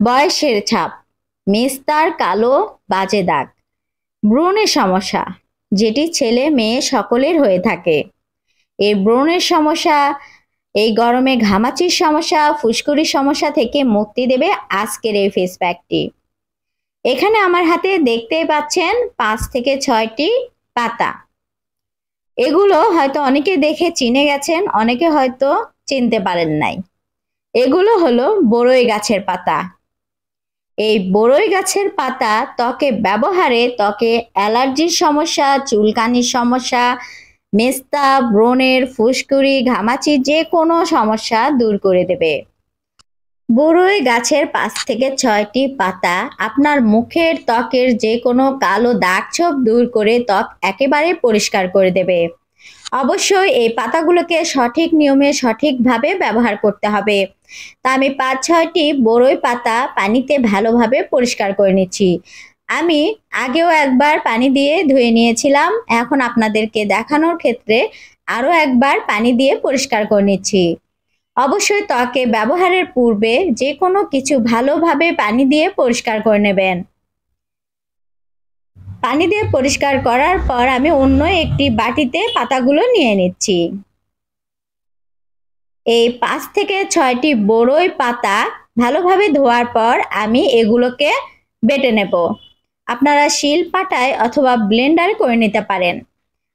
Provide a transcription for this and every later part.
বয়সের ছাপ, মেস্তার কালো বাজে দাগ, ব্রণের সমস্যা যেটি ছেলে মেয়ে সকলের হয়ে থাকে। এই ব্রণের সমস্যা, এই গরমে ঘামাচির সমস্যা, ফুসকুড়ির সমস্যা থেকে মুক্তি দেবে আজকের এই ফেস প্যাকটি। এখানে আমার হাতে দেখতেই পাচ্ছেন 5 থেকে 6টি পাতা। এগুলো হয়তো অনেকে দেখে চিনে গেছেন, অনেকে হয়তো চিনতে পারেন নাই। এগুলো হলো বড়ই গাছের পাতা। এই বড়ই গাছের পাতা ত্বকে ব্যবহারে ত্বকে অ্যালার্জির সমস্যা, চুলকানির সমস্যা, মেস্তা, ব্রণের, ফুসকুড়ি, ঘামাচি যে কোনো সমস্যা দূর করে দেবে। বড়ই গাছের 5 থেকে 6টি পাতা আপনার মুখের ত্বকের যে কোনো কালো দাগ ছোপ দূর করে ত্বক একেবারে পরিষ্কার করে দেবে। অবশ্যই এই পাতাগুলোকে সঠিক নিয়মে সঠিকভাবে ব্যবহার করতে হবে। তা আমি 5-6টি বড়ই পাতা পানিতে ভালোভাবে পরিষ্কার করে নিচ্ছি। আমি আগেও একবার পানি দিয়ে ধুয়ে নিয়েছিলাম, এখন আপনাদেরকে দেখানোর ক্ষেত্রে আরও একবার পানি দিয়ে পরিষ্কার করে নিচ্ছি। অবশ্যই ত্বকে ব্যবহারের পূর্বে যে কোনো কিছু ভালোভাবে পানি দিয়ে পরিষ্কার করে নেবেন। পানি দিয়ে পরিষ্কার করার পর আমি অন্য একটি বাটিতে পাতাগুলো নিয়ে নিচ্ছি। এই 5 থেকে 6টি বড়ই পাতা ভালোভাবে ধোয়ার পর আমি এগুলোকে বেটে নেব। আপনারা শিলপাটায় অথবা ব্লেন্ডারে করে নিতে পারেন।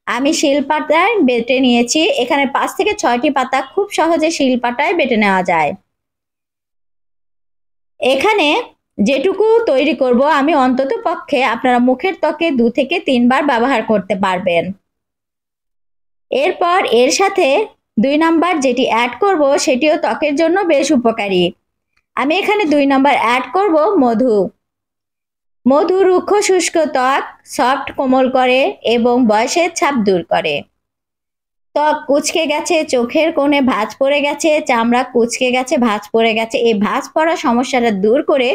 আমি শিলপাটায় বেটে নিয়েছি। এখানে 5 থেকে 6টি পাতা খুব সহজে শিলপাটায় বেটে নেওয়া যায়। এখানে যেটুকু তৈরি করব আমি অন্তত পক্ষে আপনারা মুখের ত্বকে 2 থেকে 3 বার ব্যবহার করতে পারবেন। এরপর এর সাথে 2 নাম্বার যেটি অ্যাড করব সেটিও ত্বকের জন্য বেশ উপকারী। আমি এখানে 2 নাম্বার অ্যাড করব মধু। মধু রুক্ষ শুষ্ক ত্বক সফট কোমল করে এবং বয়সের ছাপ দূর করে। ত্বক কুঁচকে গেছে, চোখের কোণে ভাঁজ পড়ে গেছে, চামড়া কুঁচকে গেছে, ভাঁজ পড়ে গেছে, এই ভাঁজ পড়া সমস্যাটা দূর করে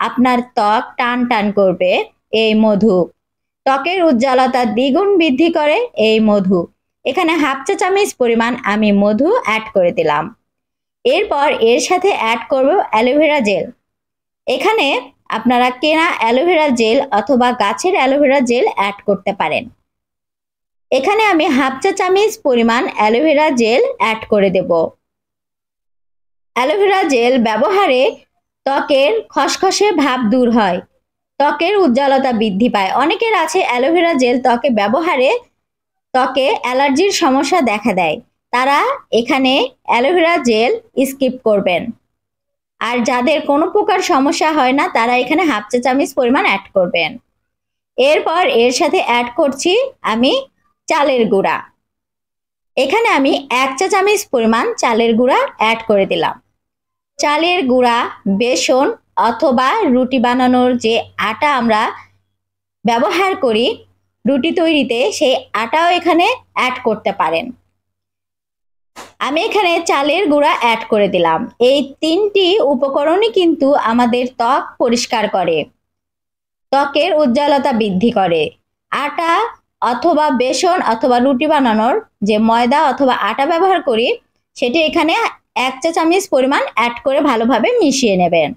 আপনার ত্বক টান টান করবে এই মধু। ত্বকের উজ্জ্বলতা দ্বিগুণ বৃদ্ধি করে এই মধু। এখানে হাফ চা চামচ পরিমাণ আমি মধু অ্যাড করে দিলাম। এরপর এর সাথে অ্যাড করব অ্যালোভেরা জেল। এখানে আপনারা কেনা অ্যালোভেরা জেল অথবা গাছের অ্যালোভেরা জেল অ্যাড করতে পারেন। এখানে আমি হাফ চা চামচ পরিমাণ অ্যালোভেরা জেল অ্যাড করে দেব। অ্যালোভেরা জেল ব্যবহারে ত্বকের খসখসে ভাব দূর হয়, ত্বকের উজ্জ্বলতা বৃদ্ধি পায়। অনেকের আছে অ্যালোভেরা জেল ত্বকে ব্যবহারে ত্বকে অ্যালার্জির সমস্যা দেখা দেয়, তারা এখানে অ্যালোভেরা জেল স্কিপ করবেন। আর যাদের কোনো প্রকার সমস্যা হয় না তারা এখানে হাফ চা চামচ পরিমাণ অ্যাড করবেন। এরপর এর সাথে অ্যাড করছি আমি চালের গুঁড়া। এখানে আমি 1 চা চামচ পরিমাণ চালের গুঁড়া অ্যাড করে দিলাম। চালের গুঁড়া, বেসন অথবা রুটি বানানোর যে আটা আমরা ব্যবহার করি রুটি তৈরিতে, সেই আটাও এখানে অ্যাড করতে পারেন। আমি এখানে চালের গুঁড়া অ্যাড করে দিলাম। এই 3টি উপকরণই কিন্তু আমাদের ত্বক পরিষ্কার করে, ত্বকের উজ্জ্বলতা বৃদ্ধি করে। আটা অথবা বেসন অথবা রুটি বানানোর যে ময়দা অথবা আটা ব্যবহার করি সেটি এখানে 1 চা চামচ পরিমাণ অ্যাড করে ভালোভাবে মিশিয়ে নেবেন।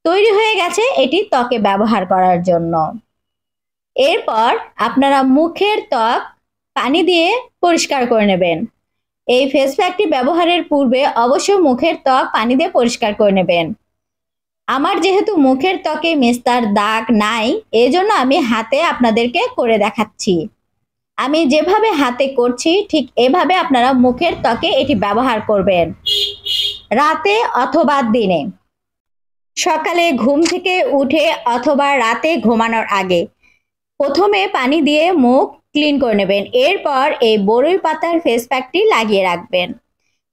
তৈরি হয়ে গেছে এটি ত্বকে ব্যবহার করার জন্য। এরপর আপনারা মুখের ত্বক পানি দিয়ে পরিষ্কার করে নেবেন। এই ফেস প্যাকটি ব্যবহারের পূর্বে অবশ্যই মুখের ত্বক পানি দিয়ে পরিষ্কার করে নেবেন। আমার যেহেতু মুখের ত্বকে মেস্তার দাগ নাই, এজন্য আমি হাতে আপনাদেরকে করে দেখাচ্ছি। আমি যেভাবে হাতে করছি ঠিক এভাবে আপনারা মুখের ত্বকে এটি ব্যবহার করবেন, রাতে অথবা দিনে। সকালে ঘুম থেকে উঠে অথবা রাতে ঘুমানোর আগে প্রথমে পানি দিয়ে মুখ ক্লিন করে নেবেন। এরপর এই বড়ই পাতার ফেস প্যাকটি লাগিয়ে রাখবেন।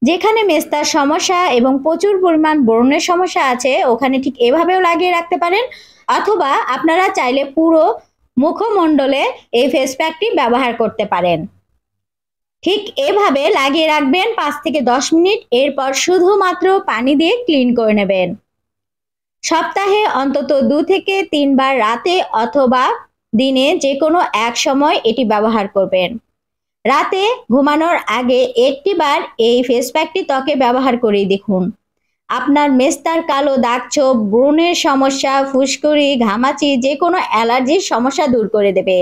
যেখানে মেস্তার সমস্যা এবং প্রচুর পরিমাণ ব্রণের সমস্যা আছে ওখানে ঠিক এভাবেও লাগিয়ে রাখতে পারেন, অথবা আপনারা চাইলে পুরো মুখমণ্ডলে এই ফেস প্যাকটি ব্যবহার করতে পারেন। ঠিক এভাবে লাগিয়ে রাখবেন 5 থেকে 10 মিনিট। এরপর শুধুমাত্র পানি দিয়ে ক্লিন করে নেবেন। সপ্তাহে অন্তত 2 থেকে 3 বার রাতে অথবা দিনে যে কোনো এক সময় এটি ব্যবহার করবেন। রাতে ঘুমানোর আগে একটি বার এই ফেস প্যাকটি ত্বকে ব্যবহার করেই দেখুন, আপনার মেস্তার কালো দাগ ছোপ, ব্রণের সমস্যা, ফুসকুড়ি, ঘামাচি, যে কোনো অ্যালার্জির সমস্যা দূর করে দেবে।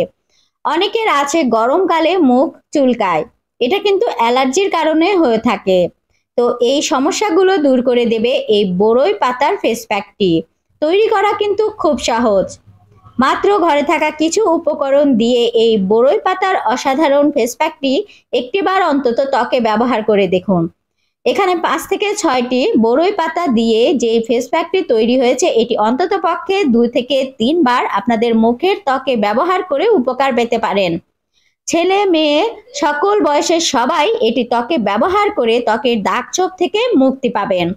অনেকের আছে গরমকালে মুখ চুলকায়, এটা কিন্তু অ্যালার্জির কারণে হয়ে থাকে। তো এই সমস্যাগুলো দূর করে দেবে এই বড়ই পাতার ফেস প্যাকটি। তৈরি করা কিন্তু খুব সহজ। মাত্র ঘরে থাকা কিছু উপকরণ দিয়ে এই বড়ই পাতার অসাধারণ ফেস প্যাকটি একটিবার অন্তত ত্বকে ব্যবহার করে দেখুন। এখানে 5 থেকে 6টি বড়ই পাতা দিয়ে যে ফেস প্যাকটি তৈরি হয়েছে, এটি অন্তত পক্ষে 2 থেকে 3 বার আপনাদের মুখের ত্বকে ব্যবহার করে উপকার পেতে পারেন। ছেলে মেয়ে সকল বয়সের সবাই এটি ত্বকে ব্যবহার করে ত্বকের দাগ ছোপ থেকে মুক্তি পাবেন।